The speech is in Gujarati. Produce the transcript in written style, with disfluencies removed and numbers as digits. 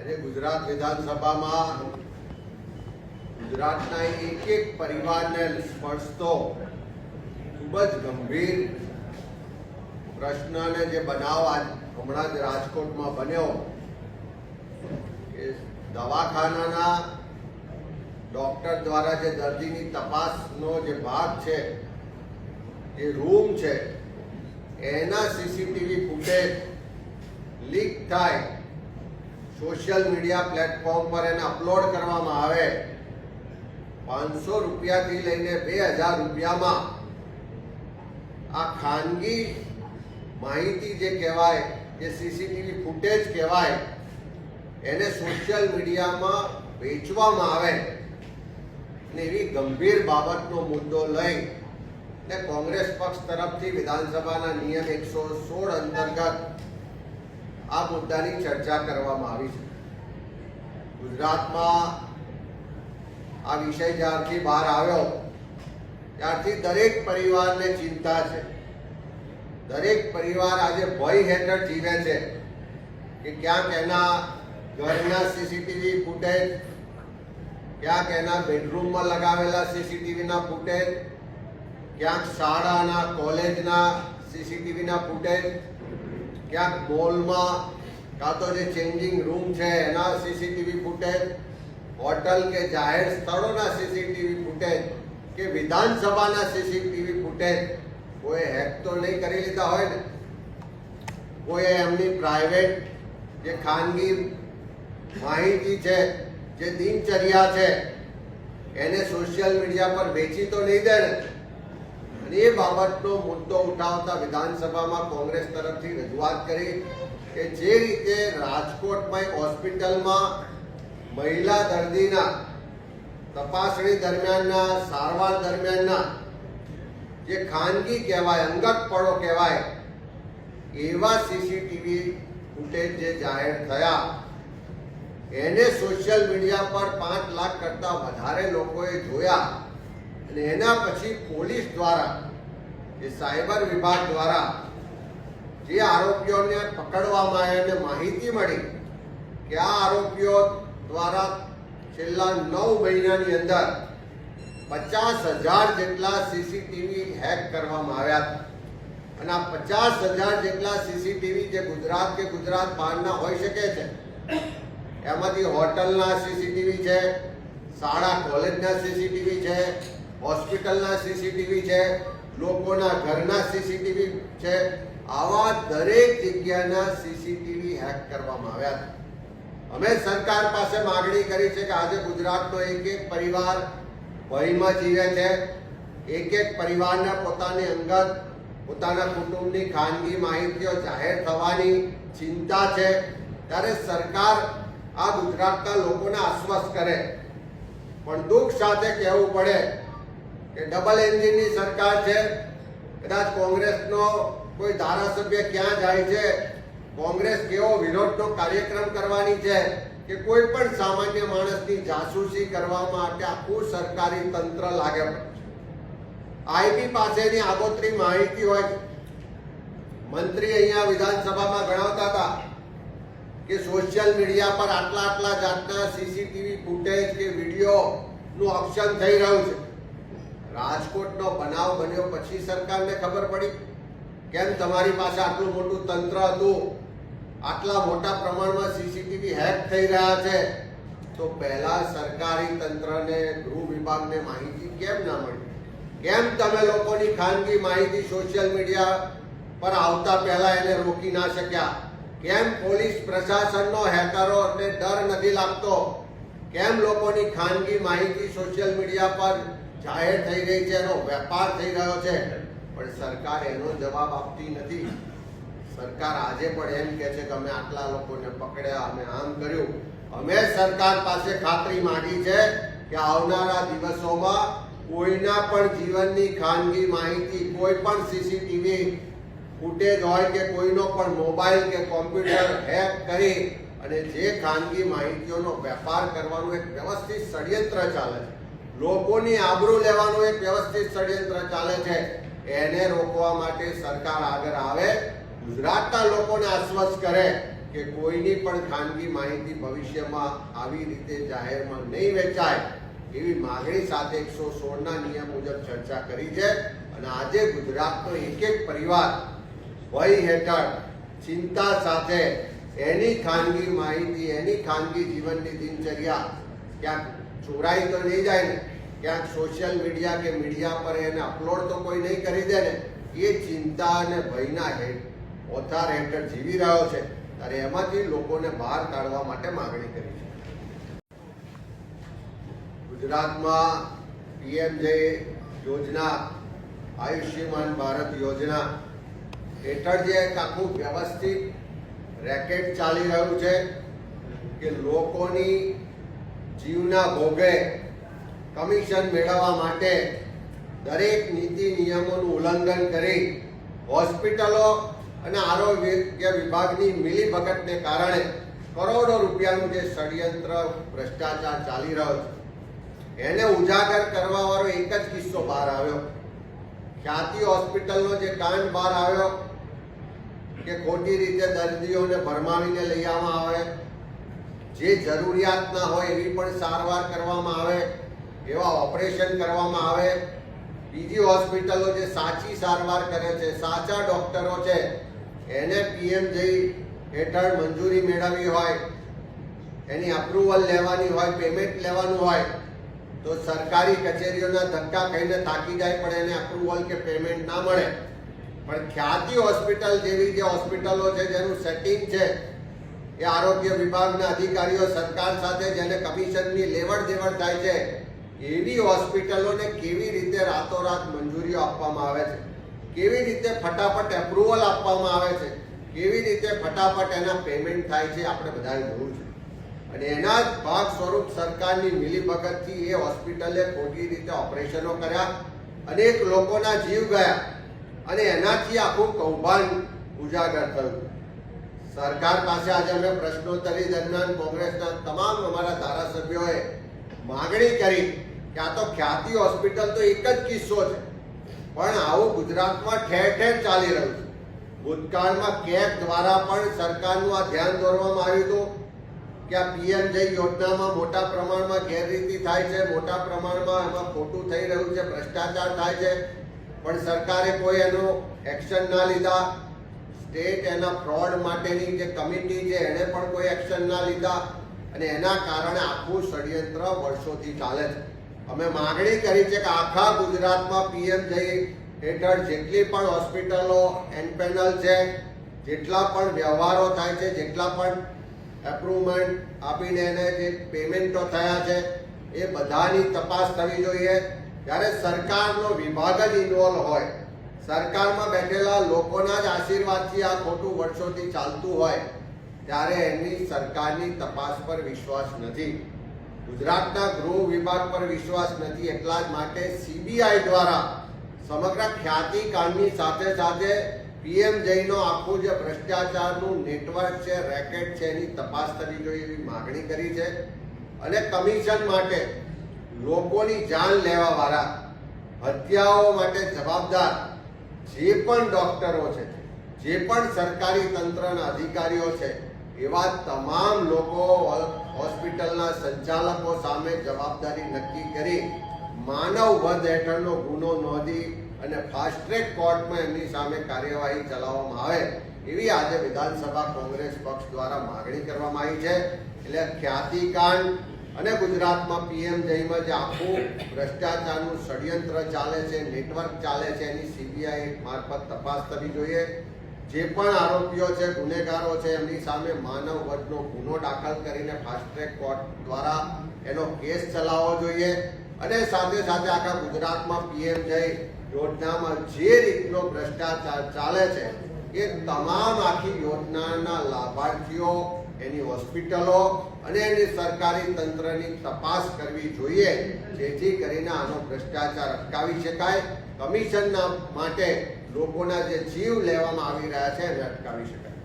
આજે ગુજરાત વિધાનસભામાં ગુજરાતના એક પરિવારને સ્પર્શતો ખૂબ જ ગંભીર પ્રશ્નને જે બનાવ હમણાં જ રાજકોટમાં બન્યો કે દવાખાનાના ડોક્ટર દ્વારા જે દર્દીની તપાસનો જે ભાગ છે, જે રૂમ છે, એના સીસીટીવી ફૂટેજ લીક થાય, સોશિયલ મીડિયા પ્લેટફોર્મ પર એને અપલોડ કરવામાં આવે, 500 રૂપિયાથી લઈને 2000 રૂપિયામાં આ ખાનગી માહિતી જે કહેવાય, જે સીસીટીવી ફૂટેજ કહેવાય, એને સોશિયલ મીડિયામાં વેચવામાં આવે ને એવી ગંભીર બાબતનો મુદ્દો લઈ ને કોંગ્રેસ પક્ષ તરફથી વિધાનસભાના નિયમ 116 અંતર્ગત આ મુદ્દાની ચર્ચા કરવામાં આવી છે. ગુજરાતમાં આ વિષય જ્યારથી બહાર આવ્યો ત્યારથી દરેક પરિવારને ચિંતા છે. દરેક પરિવાર આજે ભય હેઠળ જીવે છે કે ક્યાંક એના ઘરના સીસીટીવી ફૂટેજ, ક્યાંક એના બેડરૂમમાં લગાવેલા સીસીટીવીના ફૂટેજ, ક્યાંક શાળાના કોલેજના સીસીટીવીના ફૂટેજ, ક્યાંક મોલમાં કાં તો જે ચેન્જિંગ રૂમ છે એના સીસીટીવી ફૂટેજ, હોટલ કે જાહેર સ્થળોના સીસીટીવી ફૂટેજ કે વિધાનસભાના સીસીટીવી ફૂટેજ કોઈ હેક તો નહીં કરી લીધા હોય ને? કોઈ એમની પ્રાઇવેટ જે ખાનગી માહિતી છે, જે દિનચર્યા છે, એને સોશિયલ મીડિયા પર વેચી તો નહીં દે ને? અને એ બાબતનો મુદ્દો ઉઠાવતા વિધાનસભામાં કોંગ્રેસ તરફથી રજૂઆત કરી કે જે રીતે રાજકોટમાં એક હોસ્પિટલમાં મહિલા દર્દીના તપાસણી દરમિયાનના, સારવાર દરમિયાનના જે ખાનગી કહેવાય, અંગતપણો કહેવાય, એવા સીસીટીવી ફૂટેજ જે જાહેર થયા, એને સોશિયલ મીડિયા પર 5 લાખ કરતા વધારે લોકોએ જોયા અને એના પછી પોલીસ દ્વારા, જે સાયબર વિભાગ દ્વારા જે આરોપીઓને પકડવામાં આવ્યા અને માહિતી મળી કે આ આરોપીઓ દ્વારા છેલ્લા 9 મહિનાની અંદર 50,000 જેટલા સીસીટીવી હેક કરવામાં આવ્યા હતા. અને આ 50,000 જેટલા સીસીટીવી જે ગુજરાત કે ગુજરાત બહારના હોઈ શકે છે, એમાંથી હોટલના સીસીટીવી છે, શાળા કોલેજના સીસીટીવી છે, હોસ્પિટલના સીસીટીવી છે, લોકોના ઘરના સીસીટીવી છે, આવા દરેક જગ્યાના સીસીટીવી હેક કરવામાં આવ્યા હતા. અમે સરકાર પાસે માગણી કરી છે કે આજે ગુજરાતનો એક પરિવાર ભયમાં જીવે છે. એક પરિવારને પોતાની અંગત, પોતાના કુટુંબની ખાનગી માહિતીઓ જાહેર થવાની ચિંતા છે. ત્યારે સરકાર આ ગુજરાતના લોકોને આશ્વસ્ત કરે. પણ દુઃખ સાથે કહેવું પડે કે ડબલ એન્જિનની સરકાર છે. કદાચ કોંગ્રેસનો કોઈ ધારાસભ્ય ક્યાં જાય છે, કોંગ્રેસ કેવો વિરોધનો કાર્યક્રમ કરવાની છે કે કોઈ પણ સામાન્ય માણસની જાસૂસી કરવા માટે આખું સરકારી તંત્ર લાગે પડે. આઈબી પાસેની આગોતરી માહિતી હોય. મંત્રી અહીંયા વિધાનસભામાં ગણાવતા હતા કે સોશિયલ મીડિયા પર આટલા જાતના સીસીટીવી ફૂટેજ કે વિડીયોનું ઓપ્શન થઈ રહ્યું છે. રાજકોટનો બનાવ બન્યો પછી સરકારને ખબર પડી કેમ તમારી પાસે આટલું મોટું તંત્ર હતું, આટલા મોટા પ્રમાણમાં સીસીટીવી હેક થઈ રહ્યા છે, તો પહેલા સરકારી તંત્રને, ગૃહ વિભાગને માહિતી કેમ ના મળી? કેમ તમે લોકોની ખાનગી માહિતી સોશિયલ મીડિયા પર આવતા પહેલા એને રોકી ના શક્યા? કેમ પોલીસ પ્રશાસનનો હેકરોને ડર નથી લાગતો? કેમ લોકોની ખાનગી માહિતી સોશિયલ મીડિયા પર જાહેર થઈ રહી છે, એનો વેપાર થઈ રહ્યો છે, પણ સરકાર એનો જવાબ આપતી નથી. સરકાર આજે પણ એમ કહે છે કે અમે આટલા લોકોને પકડ્યા, અમે આમ કર્યું. અમે સરકાર પાસે ખાતરી માંગી છે કે આવનારા દિવસોમાં કોઈના પણ જીવનની ખાનગી માહિતી, કોઈ પણ સીસીટીવી ફૂટેજ હોય કે કોઈનો પણ મોબાઈલ કે કોમ્પ્યુટર હેક કરી અને જે ખાનગી માહિતીઓનો વેપાર કરવાનું એક વ્યવસ્થિત ષડયંત્ર ચાલે છે, લોકોની આબરૂ લેવાનું એક વ્યવસ્થિત ષડયંત્ર ચાલે છે, એને રોકવા માટે સરકાર આગળ આવે, ગુજરાતના લોકોને આશ્વસ્ત કરે કે કોઈની પણ ખાનગી માહિતી ભવિષ્યમાં આવી રીતે જાહેરમાં નહીં વેચાય એવી માગણી સાથે 116ના નિયમ મુજબ ચર્ચા કરી છે. અને આજે ગુજરાતનો એક એક પરિવાર ભય હેઠળ ચિંતા સાથે એની ખાનગી માહિતી, એની ખાનગી જીવનની દિનચર્યા ક્યાંક ચોરાઈ તો નહીં જાય ને, ક્યાંક સોશિયલ મીડિયા કે મીડિયા પર એને અપલોડ તો કોઈ નહીં કરી દે ને, એ ચિંતા અને ભયના ઓથાર હેઠળ જીવી રહ્યો છે. ત્યારે એમાંથી લોકોને બહાર કાઢવા માટે માગણી કરી છે. ગુજરાતમાં પીએમજે યોજના, આયુષ્યમાન ભારત યોજના હેઠળ જે એક આખું વ્યવસ્થિત રેકેટ ચાલી રહ્યું છે કે લોકોની જીવના ભોગે કમિશન મેળવવા માટે દરેક નીતિ નિયમોનું ઉલ્લંઘન કરી હોસ્પિટલો અને આરોગ્ય વિભાગની મિલીભગતને કારણે કરોડો રૂપિયાનું જે ષડયંત્ર ભ્રષ્ટાચાર ચાલી રહ્યો છે એને ઉજાગર કરવા વાળો એક જ કિસ્સો બહાર આવ્યો. ખ્યાતિ હોસ્પિટલનો જે કાંડ બહાર આવ્યો કે ખોટી રીતે દર્દીઓને ભરમાવીને લઈ આવવામાં આવે, જે જરૂરિયાત ના હોય એવી પણ સારવાર કરવામાં આવે, એવા ઓપરેશન કરવામાં આવે. બીજી હોસ્પિટલો જે સાચી સારવાર કરે છે, સાચા ડોક્ટરો છે, એને પીએમજે હેઠળ મંજૂરી મેળવવી હોય, એની અપ્રુવલ લેવાની હોય, પેમેન્ટ લેવાનું હોય તો સરકારી કચેરીઓના ધક્કા ખાઈને થાકી જાય પણ એને અપ્રુવલ કે પેમેન્ટ ના મળે. પણ ખ્યાતિ હોસ્પિટલ જેવી જે હોસ્પિટલો છે જેનું સેટિંગ છે એ આરોગ્ય વિભાગના અધિકારીઓ સરકાર સાથે જેને કમિશનની લેવડ દેવડ થાય છે એવી હોસ્પિટલોને કેવી રીતે રાતોરાત મંજૂરીઓ આપવામાં આવે છે, કેવી રીતે ફટાફટ એપ્રુવલ આપવામાં આવે છે, કેવી રીતે ફટાફટ એના પેમેન્ટ થાય છે, આપણે બધાએ જોયું છે. અને એના જ ભાગ સ્વરૂપ સરકારની મિલીભગતથી એ હોસ્પિટલે ખોટી રીતે ઓપરેશનો કર્યા, અનેક લોકોના જીવ ગયા અને એનાથી આખું કૌભાંડ ઉજાગર થયું. સરકાર પાસે આજે અમે પ્રશ્નોત્તરી દરમિયાન કોંગ્રેસના તમામ અમારા ધારાસભ્યોએ માગણી કરી કે આ તો ખ્યાતિ હોસ્પિટલ તો એક જ કિસ્સો છે, પણ આવું ગુજરાતમાં ઠેર ઠેર ચાલી રહ્યું છે. ભૂતકાળમાં કેગ દ્વારા પણ સરકારનું આ ધ્યાન દોરવામાં આવ્યું હતું કે આ પીએમજે યોજનામાં મોટા પ્રમાણમાં ગેરરીતિ થાય છે, મોટા પ્રમાણમાં એમાં ખોટું થઈ રહ્યું છે, ભ્રષ્ટાચાર થાય છે, પણ સરકારે કોઈ એનું એક્શન ના લીધા. સ્ટેટ એના ફ્રોડ માટેની જે કમિટી છે એને પણ કોઈ એક્શન ના લીધા અને એના કારણે આખું ષડયંત્ર વર્ષોથી ચાલે છે. અમે માગણી કરી છે કે આખા ગુજરાતમાં પીએમજે હેઠળ જેટલી પણ હોસ્પિટલો એનપેનલ છે, જેટલા પણ વ્યવહારો થાય છે, જેટલા પણ એપ્રુવમેન્ટ આપીને એને જે પેમેન્ટો થયા છે એ બધાની તપાસ થવી જોઈએ. ત્યારે સરકારનો વિભાગ જ ઇન્વોલ્વ હોય, સરકારમાં બેઠેલા લોકોના જ આશીર્વાદથી આ ખોટું વર્ષોથી ચાલતું હોય ત્યારે એની સરકારની તપાસ પર વિશ્વાસ નથી, ગુજરાતના ગૃહ વિભાગ પર વિશ્વાસ નથી. એટલા જ માટે સીબીઆઈ દ્વારા સમગ્ર ખ્યાતિ કાંડની સાથે સાથે પીએમજેનો આખું જે ભ્રષ્ટાચારનું નેટવર્ક છે, રેકેટ છે, એની તપાસ થવી જોઈએ એવી માગણી કરી છે. અને કમિશન માટે લોકોની જાન લેવા વાળા, હત્યાઓ માટે જવાબદાર જે પણ ડોક્ટરો છે, જે પણ સરકારી તંત્રના અધિકારીઓ છે, એવા તમામ લોકો હોસ્પિટલના સંચાલકો સામે જવાબદારી નક્કી કરી માનવ વધ હેઠળનો ગુનો નોંધી અને ફાસ્ટ ટ્રેક કોર્ટમાં એમની સામે કાર્યવાહી ચલાવવામાં આવે એવી આજે વિધાનસભા કોંગ્રેસ પક્ષ દ્વારા માગણી કરવામાં આવી છે. એટલે ખ્યાતિકાંડ અને ગુજરાતમાં પીએમજેમાં જે આખું ભ્રષ્ટાચારનું ષડયંત્ર ચાલે છે, નેટવર્ક ચાલે છે, એની સીબીઆઈ મારફત તપાસ થવી જોઈએ. જે પણ આરોપીઓ છે, ગુનેગારો છે, એમની સામે માનવ વધનો ગુનો દાખલ કરીને ફાસ્ટ ટ્રેક કોર્ટ દ્વારા એનો કેસ ચલાવવો જોઈએ. અને સાથે સાથે આખા ગુજરાતમાં પીએમજે યોજનામાં જે રીતનો ભ્રષ્ટાચાર ચાલે છે એ તમામ આખી યોજનાના લાભાર્થીઓ, એની હોસ્પિટલો અને એની સરકારી તંત્રની તપાસ કરવી જોઈએ, જેથી કરીને આનો ભ્રષ્ટાચાર અટકાવી શકાય. કમિશનના માટે લોકોના જે જીવ લેવામાં આવી રહ્યા છે એને અટકાવી શકાય.